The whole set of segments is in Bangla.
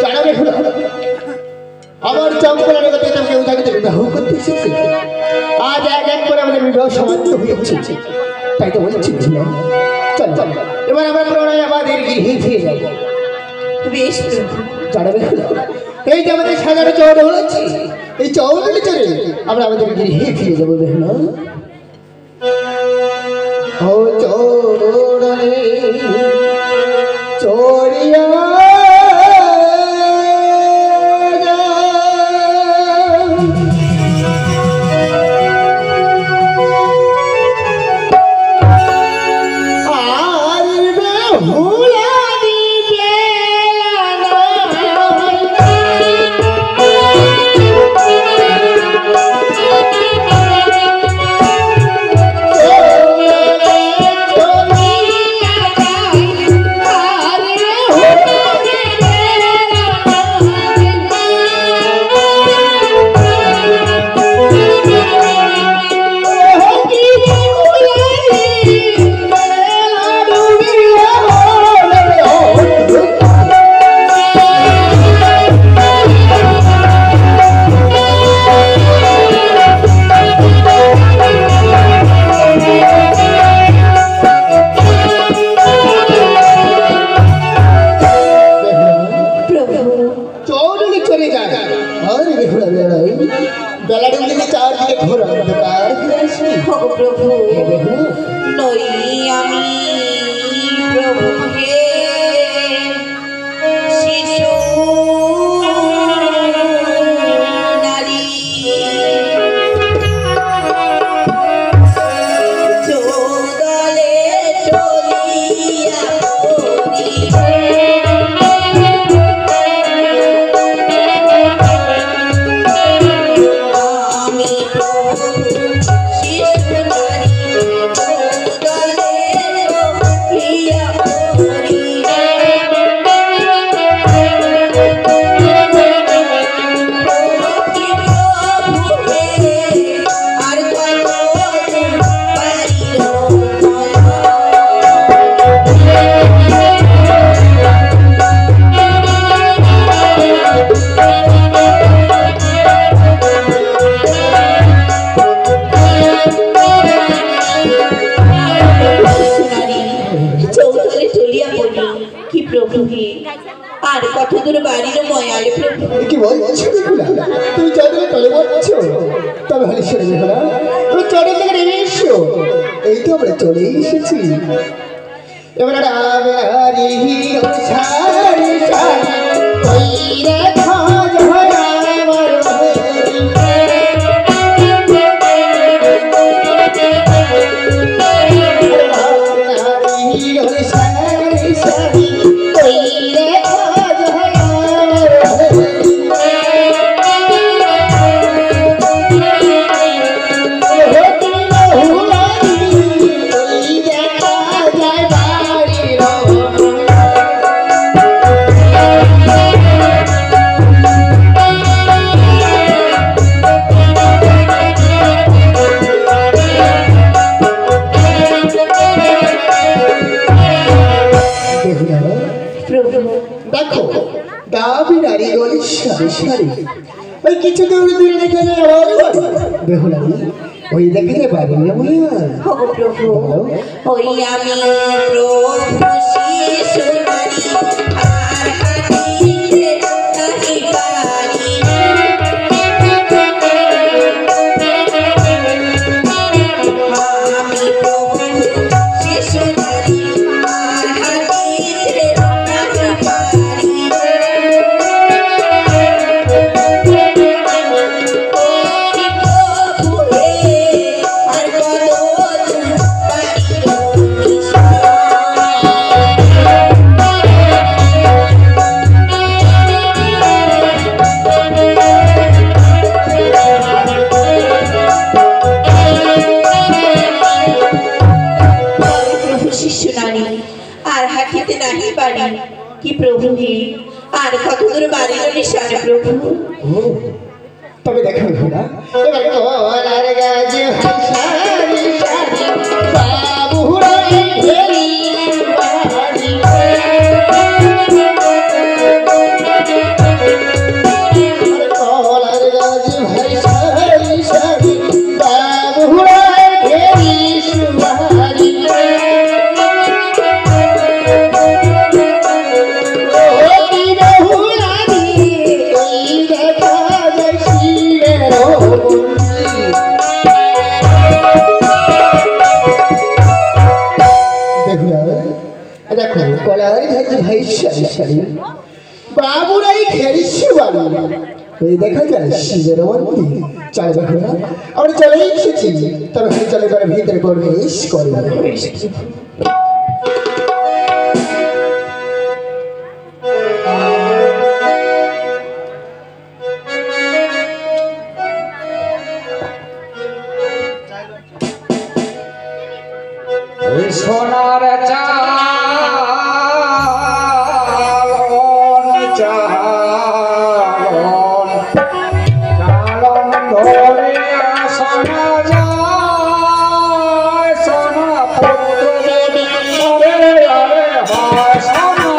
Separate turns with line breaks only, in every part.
জানাবে আমার চম্পলার কথা তুমি কেউ জানতে বিবাহ করতে এসেছে। আজ এক এক করে আমাদের বিবাহ সমাপ্ত হয়েছে, তাই তো বলছি চল চল এবার আমরা প্রণয় আমাদের গৃহে ফিরে যাব।
বেশ
জানাবে এই যে আমাদের সাজানো চৌড় হয়েছে, এই চৌড়ে চড়ে আমরা আমাদের গৃহে ফিরে যাবো। বেহনা ও চৌড়ে চড়িয়া তবে দেখো না এবার তো আর গাজে হাসারি সারি বাবুরাই ভেরি বাড়ি ভাই সারি সারি বাবুরাই খেয়েছি বাবু ওই দেখা যায় শিবের মন্দির চলে দেখো না আমরা চলে এসেছি তবে চলে করে ভিতরে প্রবেশ করবো
সোনার চালন চালন চালন ধরিয়া সোনা যায় সোনা পুত্র আরে আরে হয় সোনা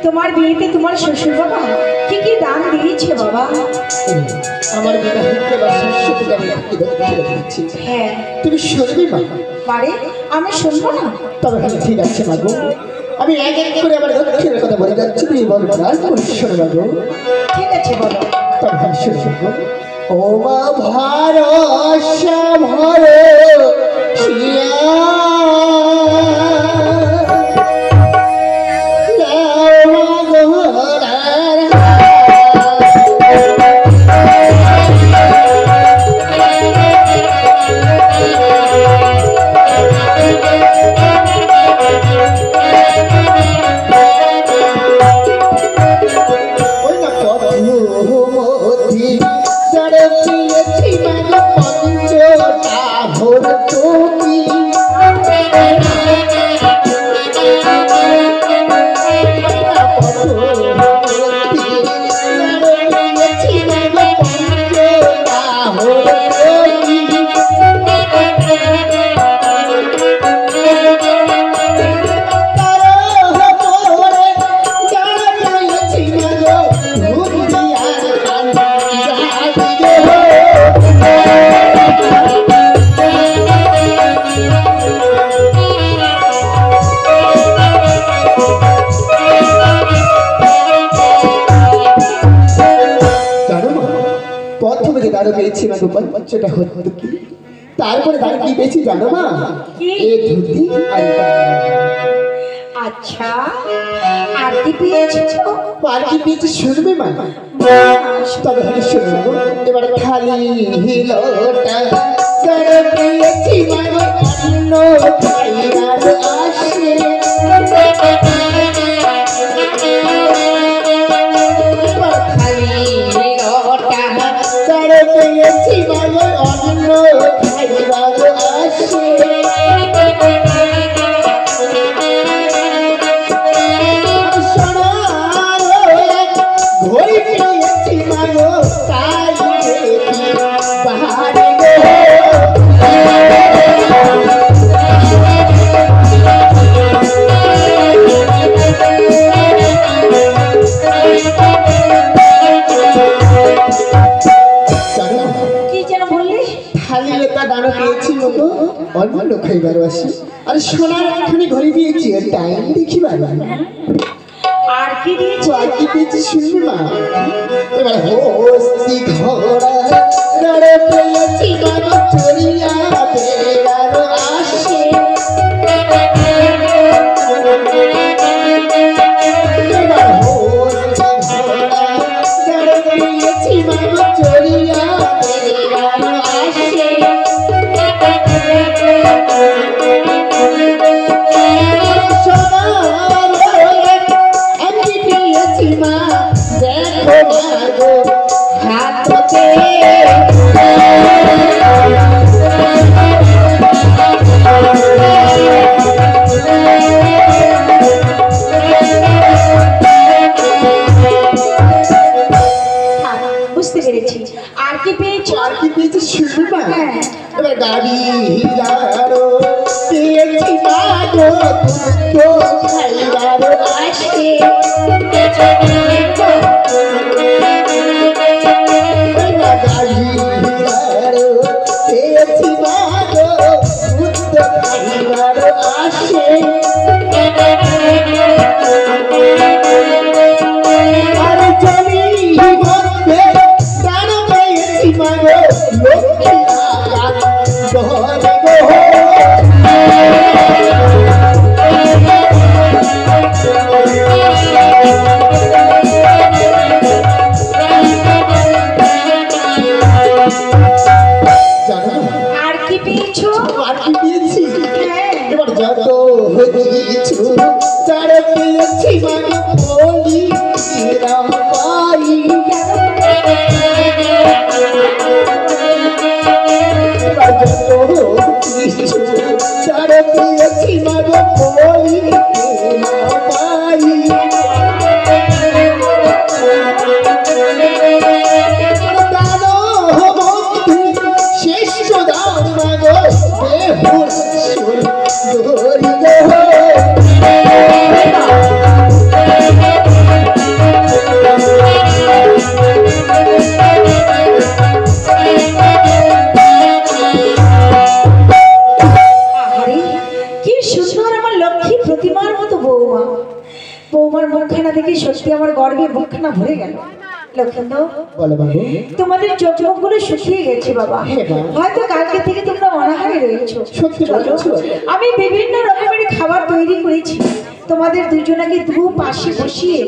তোমার বিয়েতে তোমার শ্বশুর বাবা কি কি দান দিয়েছে বাবা?
আমার বিবাহিত বা শিষ্যকে আমি একটি দক্ষিণা দিচ্ছি।
হ্যাঁ
তুমি শুনবি মা?
পারে আমি শুনবো না।
তবে ঠিক আছে মাগো, আমি এক এক করে আমার দক্ষিণের কথা বলে যাচ্ছি, তুমি বলবো না শোনো মাগো।
ঠিক আছে বলো।
তবে শুনবো। ও মা ভরসা ভর ওই না কত মতি চড়ে পেয়েছি মাগো পঞ্চটা ভোর তুমি পেয়েছি মাগো পঞ্চটা হতো কি তারপরে দাঁড় কি পেয়েছি জানো মা এ ধুতি আর
আচ্ছা আর কি পেয়েছো?
আর কি পেয়েছি শুনবে মা তবে হলে শুনবো এবার খালি লোটা চড়ে পেয়েছি মাগো অন্য খাইয়ার আসে এবার খালি লোটা চড়ে পেয়েছি মাগো অন্য খাইয়ার আসে ঘড়ি পেয়েছি মাগো তাই বাহারে গো
কি যেন বললে?
খালি লেতা দানা পেয়েছি মতো অন্য খাইবার আসি আর সোনার একখানি ঘড়ি পেয়েছি টাইম দেখিবার
আর কি দিয়েছো?
আর কি পেয়েছি শুনবি মা এবার হস্তি ঘোড়া নড়ে পেয়েছি মাগো চড়িয়া বেড়ার আসে এবার হস্তি ঘোড়া নড়ে পেয়েছি মাগো চড়িয়া বেড়ার আসে দেখো মাগো হাততে
বুঝতে পেরেছি। আর কি পেয়েছো?
আর কি পেয়েছি শুনবি মা এবার গাড়ি হিলারো পেয়েছি মাগো দুটো খাইবার আসে গাড়ি হিলারো পেয়েছি মাগো দুটো খাইবার আসে আর জমি মধ্যে প্রাণ পেয়েছি মাগো লক্ষ্মী ঘরে গো
আর কি পেয়েছো?
আর কি পেয়েছি
হ্যাঁ।
এবার যত কিছু চড়ে পেয়েছি মাগো বলি রাম পাই এবার যত কিছু চড়ে পেয়েছি মাগো বলি রাম পাই দানো বন্ধু শেষ দান মাগো বেহুর সুর ধরি গো
আরে কি সুন্দর আমার লক্ষ্মী প্রতিমার মতো বৌমা। বৌমার মুখখানা দেখে সত্যি আমার গর্বে মুখখানা ভরে গেল। লক্ষেন্দর
বলো বাবু
তোমাদের চোখ মুখগুলো শুকিয়ে গেছে বাবা।
হ্যাঁ, বাবা।
হয়তো কালকে থেকে তোমরা অনাহারে রয়েছো।
সত্যি বলছো?
আমি বিভিন্ন রকমের খাবার তৈরি করেছি, তোমাদের দুজনকে দু পাশে বসিয়ে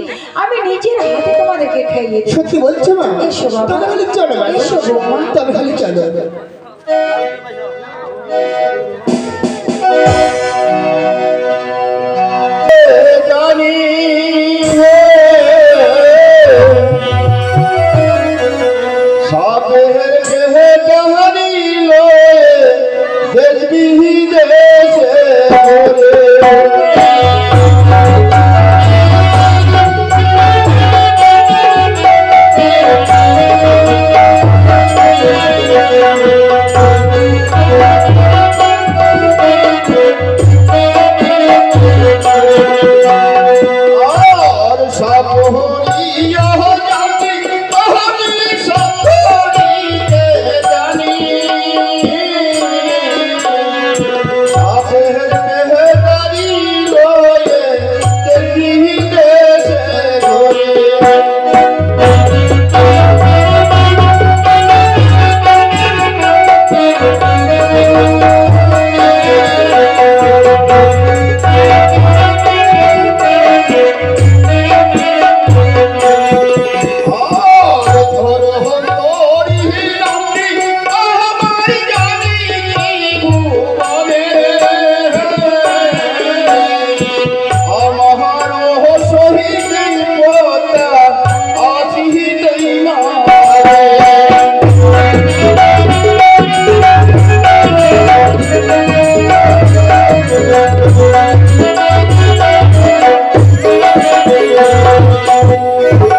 আমি নিজের হাতে তোমাদেরকে খাইয়ে দেব।
সত্যি বলছো মা
এসো বাবা।
তবে খালি চলো মা
এসো বৌমা।
তবে খালি চলো জানি সাপের দেহে ডাহারি লয়ে দেশ বিদেশে আর সাপ হরিয়া জাতি তাহারি সাপ হরিতে জানি সাপের দেহে ডাহারি লয়ে দেশ বিদেশে ঘরে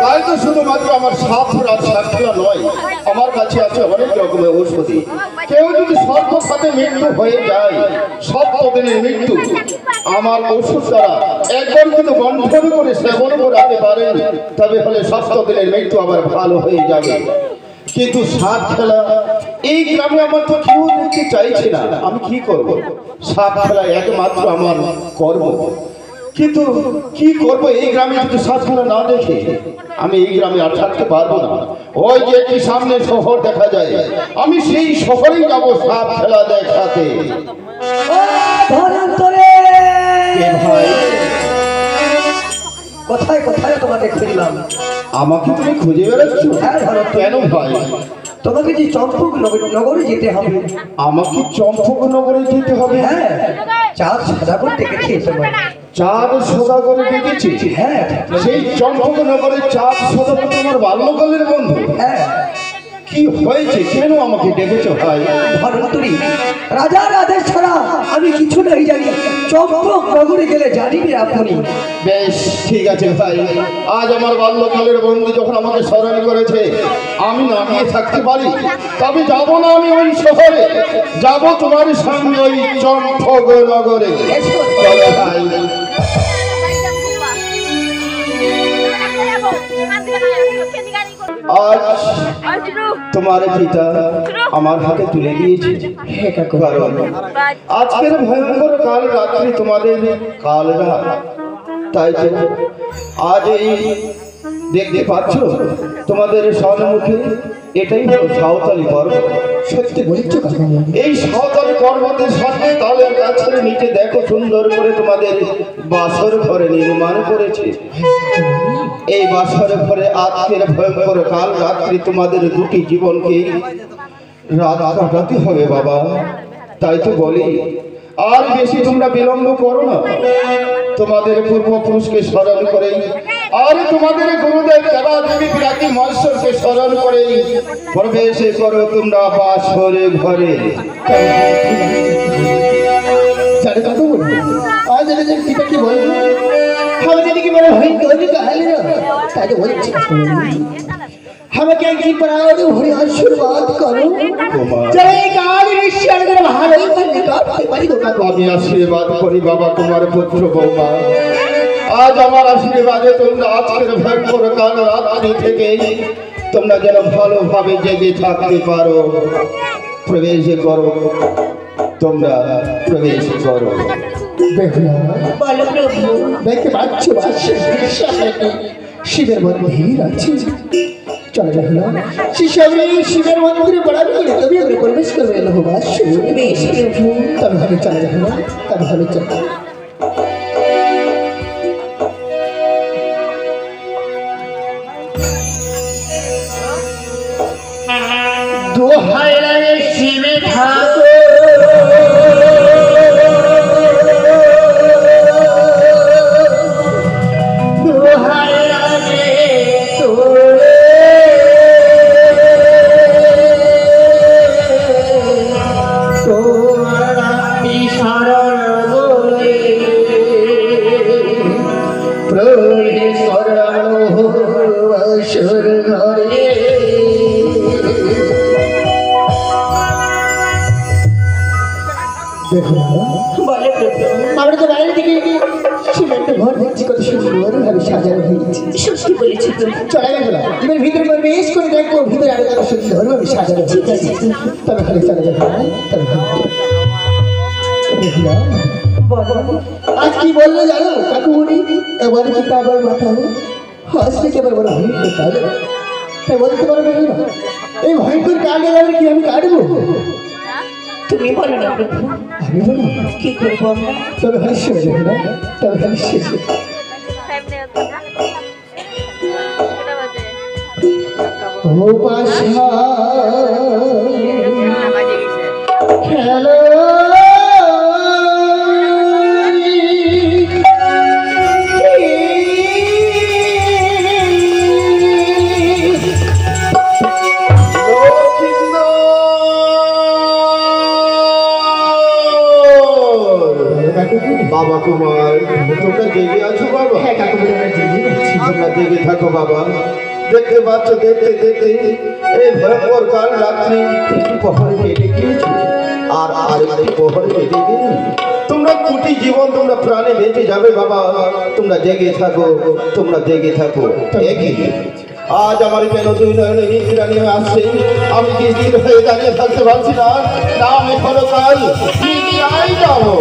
তাই তো শুধুমাত্র আমার সাপরা সাপরা নয়, আমার কাছে আছে অনেক রকমের ঔষধি। কেউ যদি সর্প সাথে মৃত্যু হয়ে যায়, সপ্তদিনের মৃত্যু, আমার ওষুধ দ্বারা একবার কিন্তু বন্ধন করে সেবন করাতে পারেন, তবে হলে সপ্তদিনের মৃত্যু আবার ভালো হয়ে যাবে। কিন্তু সাপ খেলা এই গ্রামে আমার তো কেউ দেখতে চাইছে না, আমি কি করব? সাপ খেলা একমাত্র আমার কর্ম, কিন্তু কি করব? এই গ্রামে যদি সাপ খেলা না দেখে আমি এই গ্রামে আর থাকতে পারবো না। ওই যে একটি সামনে শহর দেখা যায়, আমি সেই শহরেই যাবো সাপ খেলা দেখাতে। এ ভাই,
কোথায় কোথায় তোমাকে খুঁজলাম?
আমাকে তুমি খুঁজে বেড়াচ্ছ?
হ্যাঁ ধরন্ত।
কেন ভাই?
তোমাকে যে চম্পক নগরে যেতে হবে।
আমাকে চম্পকনগরে যেতে হবে?
হ্যাঁ, চাঁদ সাদা করতে গেছি তোমার।
চাঁদ সদাগরে দেখেছি।
হ্যাঁ
সেই চম্পকনগরে চাঁদ সদাগর তোমার বাল্যকালের বন্ধু?
হ্যাঁ।
কি হয়েছে? কেন আমাকে ডেকেছো ভাই?
ধর্মতুরী, রাজার আদেশ ছাড়া আমি কিছু নাই জানি। চম্পক নগরে গেলে জানিবি আপনি।
বেশ ঠিক আছে ভাই, আজ আমার বাল্যকালের বন্ধু যখন আমাকে স্মরণ করেছে, আমি না গিয়ে থাকতে পারি, তবে যাব না আমি ওই শহরে, যাব তোমার সঙ্গে ওই চম্পকনগরে। চলো ভাই। আজ তোমার পিতা আমার হাতে তুলে দিয়েছে, কারণ আজকের ভয়ঙ্কর কাল রাত্রি তোমাদের কাল রাত। তাই তো আজ এই দেখতে পাচ্ছ তোমাদের সম্মুখে, এটাই হলো সাঁওতালি পর্বত।
সত্যি বলছো কাকা?
এই সাঁওতালি পর্বতের সাথে তালের গাছের নিচে দেখো সুন্দর করে তোমাদের বাসর ঘরে নির্মাণ করেছে। এই বাসর ঘরে আজকের ভয়ঙ্কর কাল রাত্রি তোমাদের দুটি জীবনকে রাত কাটাতে হবে বাবা। তাই তো বলি, আর বেশি তোমরা বিলম্ব করো না, তোমাদের পূর্বপুরুষকে স্মরণ করে, আর তোমাদের গুরুদেব দেবাদেবী বিরাটি মহেশ্বরকে স্মরণ করে প্রবেশ করো তোমরা বাসরে ঘরে।
জানে কত বলবো? আজ আমি পিতা কি বলবো? আমাদের কি বলে ভাই গরিব কাহালি না, তাই তো বলছি আমাকে কি প্রাণ ভরে আশীর্বাদ করো। জয় কাল ঈশ্বর ভালোই করতে পারি তো।
আমি আশীর্বাদ করি বাবা তোমার পুত্র বৌমা, আজ আমার আশীর্বাদে তোমরা আজকের ভয়ঙ্কর কাল রাত্রি থেকে তোমরা যেন ভালোভাবে জেগে থাকতে পারো। প্রবেশ করো, তোমরা প্রবেশ করো।
বলো প্রভু।
দেখতে পাচ্ছ শিবের মন্দির আছে। চলো দেখলো শিবের মন্দিরে বড়াবি করে তবে আমরা প্রবেশ করবে এলো বাস।
বেশ প্রভু।
তবে ভাবে চলে দেখলো, তবে ভাবে চলো।
দোহাই লাগে শিবে ঠাকুর, দোহাই লাগে তোরে, দেখো না,
বলে প্রভু
আমরা তো বাইরে থেকে সিমেন্ট ঘর দেখছি কত সুন্দরভাবে সাজানো হয়েছে।
সত্যি বলেছি প্রভু
চলে গেল না, এবার ভিতরে বেশ করে দেখবো ভিতরে আরো কত সুন্দরভাবে সাজানো
ঠিক আছে
তবে খালি চলে যাবে না, তবে দেখলাম
বলো
আজ কি বললো জানো কাকুমণি, এবার কি কাবার মাথা আজ থেকে আবার বড় ভয়ঙ্কর কাজ, তাই বলতে পারবে না এই ভয়ঙ্কর কাজে যাবে কি আমি কাটবো?
তুমি বলো না প্রভু
আমি বলবো
কি করবো আমরা
তবে হাস্য দেখো না, তবে হাস্য ও পাশা খেলো
বাবা কুমার, তোমরা জেগে আছো বাবা?
হ্যাঁ কাকুমণি আমরা জেগে আছি।
তোমরা জেগে থাকো বাবা। দেখতে পাচ্ছ, দেখতে দেখতে এই ভয়ঙ্কর কাল রাত্রি একটু প্রহরে কেটে গিয়েছে, আর আরেকটি প্রহরে কেটে গিয়ে তোমরা কুটি জীবন তোমরা প্রাণে বেঁচে যাবে বাবা। তোমরা জেগে থাকো, তোমরা জেগে থাকো। একই আজ আমার কেন দুই নয়নে নিদ্রা নিয়ে আসছে, আমি কি স্থির হয়ে দাঁড়িয়ে থাকতে পারছি না, না আমি ক্ষণকাল নিদ্রায় যাবো।